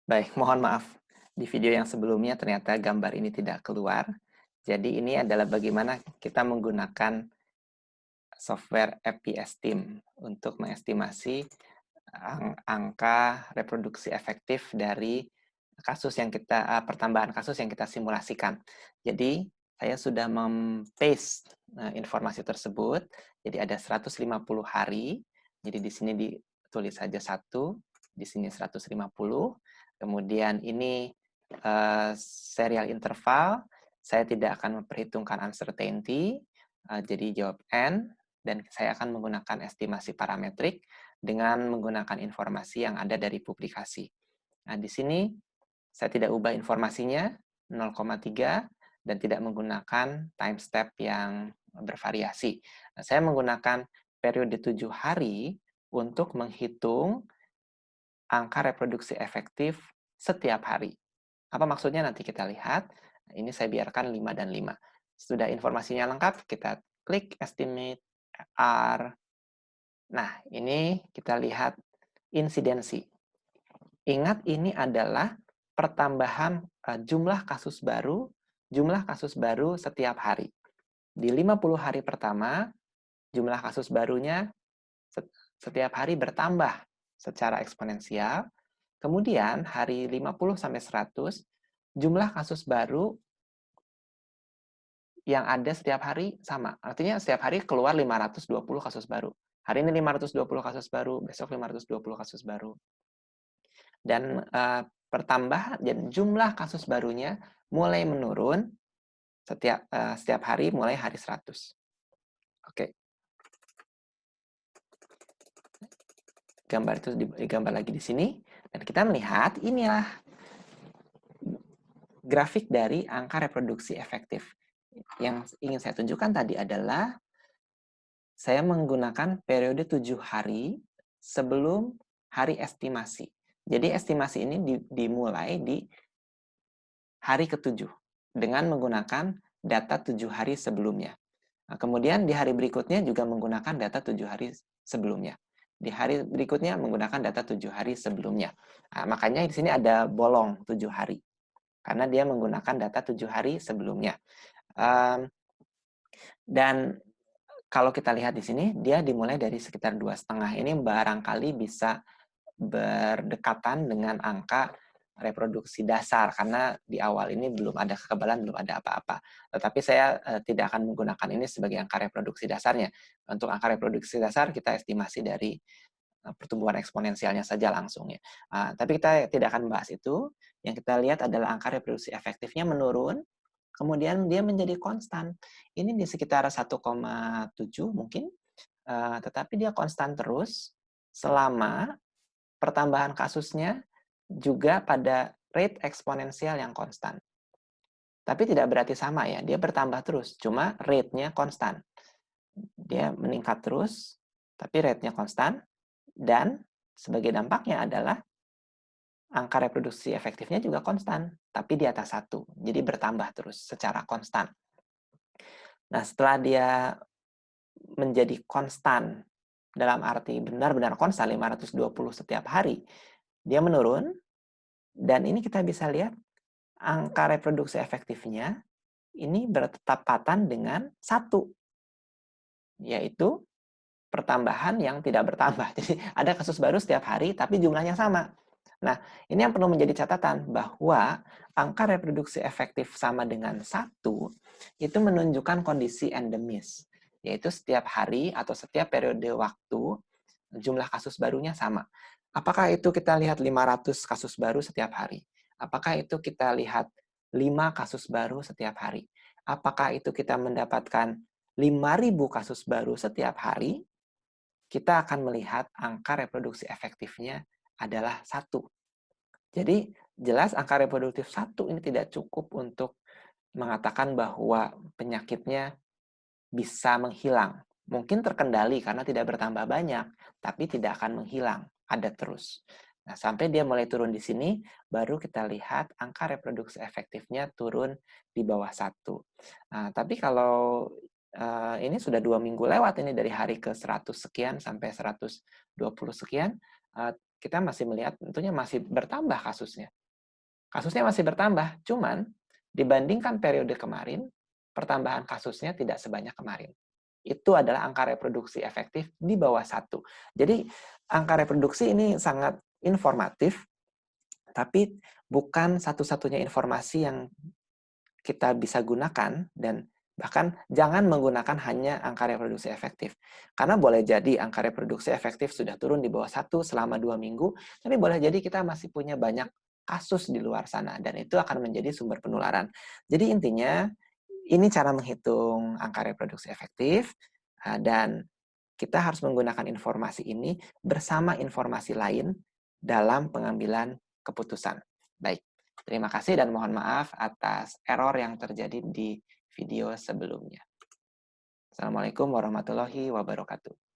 Baik, mohon maaf. Di video yang sebelumnya ternyata gambar ini tidak keluar. Jadi ini adalah bagaimana kita menggunakan software FPS Team untuk mengestimasi angka reproduksi efektif dari pertambahan kasus yang kita simulasikan. Jadi saya sudah mem-paste informasi tersebut. Jadi ada 150 hari. Jadi di sini ditulis saja 1, di sini 150. Kemudian ini serial interval. Saya tidak akan memperhitungkan uncertainty. Jadi jawab N, dan saya akan menggunakan estimasi parametrik dengan menggunakan informasi yang ada dari publikasi. Nah, di sini saya tidak ubah informasinya 0,3 dan tidak menggunakan time step yang bervariasi. Nah, saya menggunakan periode 7 hari untuk menghitung angka reproduksi efektif setiap hari. Apa maksudnya nanti kita lihat. Nah, ini saya biarkan 5 dan 5. Sudah informasinya lengkap, kita klik estimate R. Nah, ini kita lihat insidensi. Ingat, ini adalah pertambahan jumlah kasus baru setiap hari. Di 50 hari pertama, jumlah kasus barunya setiap hari bertambah secara eksponensial. Kemudian hari 50 sampai 100, jumlah kasus baru yang ada setiap hari sama. Artinya setiap hari keluar 520 kasus baru. Hari ini 520 kasus baru, besok 520 kasus baru. Dan pertambahan dan jumlah kasus barunya mulai menurun setiap hari mulai hari 100. Oke. Gambar itu digambar lagi di sini, dan kita melihat inilah grafik dari angka reproduksi efektif. Yang ingin saya tunjukkan tadi adalah saya menggunakan periode 7 hari sebelum hari estimasi. Jadi estimasi ini dimulai di hari ke-7 dengan menggunakan data 7 hari sebelumnya. Nah, kemudian di hari berikutnya juga menggunakan data 7 hari sebelumnya. Di hari berikutnya menggunakan data 7 hari sebelumnya. Nah, makanya di sini ada bolong 7 hari. Karena dia menggunakan data 7 hari sebelumnya. Dan kalau kita lihat di sini, dia dimulai dari sekitar 2,5. Ini barangkali bisa berdekatan dengan angka reproduksi dasar, karena di awal ini belum ada kekebalan, belum ada apa-apa. Tetapi saya tidak akan menggunakan ini sebagai angka reproduksi dasarnya. Untuk angka reproduksi dasar kita estimasi dari pertumbuhan eksponensialnya saja langsung ya. Tapi kita tidak akan membahas itu. Yang kita lihat adalah angka reproduksi efektifnya menurun, kemudian dia menjadi konstan. Ini di sekitar 1,7 mungkin, tetapi dia konstan terus selama pertambahan kasusnya juga pada rate eksponensial yang konstan. Tapi tidak berarti sama ya, dia bertambah terus, cuma rate-nya konstan. Dia meningkat terus, tapi rate-nya konstan, dan sebagai dampaknya adalah angka reproduksi efektifnya juga konstan, tapi di atas 1. Jadi bertambah terus secara konstan. Nah, setelah dia menjadi konstan, dalam arti benar-benar konstan 520 setiap hari, dia menurun, dan ini kita bisa lihat angka reproduksi efektifnya ini bertepatan dengan 1, yaitu pertambahan yang tidak bertambah. Jadi ada kasus baru setiap hari, tapi jumlahnya sama. Nah, ini yang perlu menjadi catatan, bahwa angka reproduksi efektif sama dengan 1, itu menunjukkan kondisi endemis, yaitu setiap hari atau setiap periode waktu, jumlah kasus barunya sama. Apakah itu kita lihat 500 kasus baru setiap hari? Apakah itu kita lihat 5 kasus baru setiap hari? Apakah itu kita mendapatkan 5.000 kasus baru setiap hari? Kita akan melihat angka reproduksi efektifnya adalah 1. Jadi jelas angka reproduktif 1 ini tidak cukup untuk mengatakan bahwa penyakitnya bisa menghilang. Mungkin terkendali karena tidak bertambah banyak, tapi tidak akan menghilang, ada terus. Nah, sampai dia mulai turun di sini, baru kita lihat angka reproduksi efektifnya turun di bawah 1. Nah, tapi kalau ini sudah 2 minggu lewat ini, dari hari ke 100 sekian sampai 120 sekian, kita masih melihat tentunya masih bertambah kasusnya. Kasusnya masih bertambah, cuman dibandingkan periode kemarin, pertambahan kasusnya tidak sebanyak kemarin. Itu adalah angka reproduksi efektif di bawah 1. Jadi angka reproduksi ini sangat informatif, tapi bukan satu-satunya informasi yang kita bisa gunakan, dan bahkan jangan menggunakan hanya angka reproduksi efektif. Karena boleh jadi angka reproduksi efektif sudah turun di bawah 1 selama 2 minggu, tapi boleh jadi kita masih punya banyak kasus di luar sana, dan itu akan menjadi sumber penularan. Jadi intinya, ini cara menghitung angka reproduksi efektif, dan kita harus menggunakan informasi ini bersama informasi lain dalam pengambilan keputusan. Baik, terima kasih dan mohon maaf atas error yang terjadi di video sebelumnya. Assalamualaikum warahmatullahi wabarakatuh.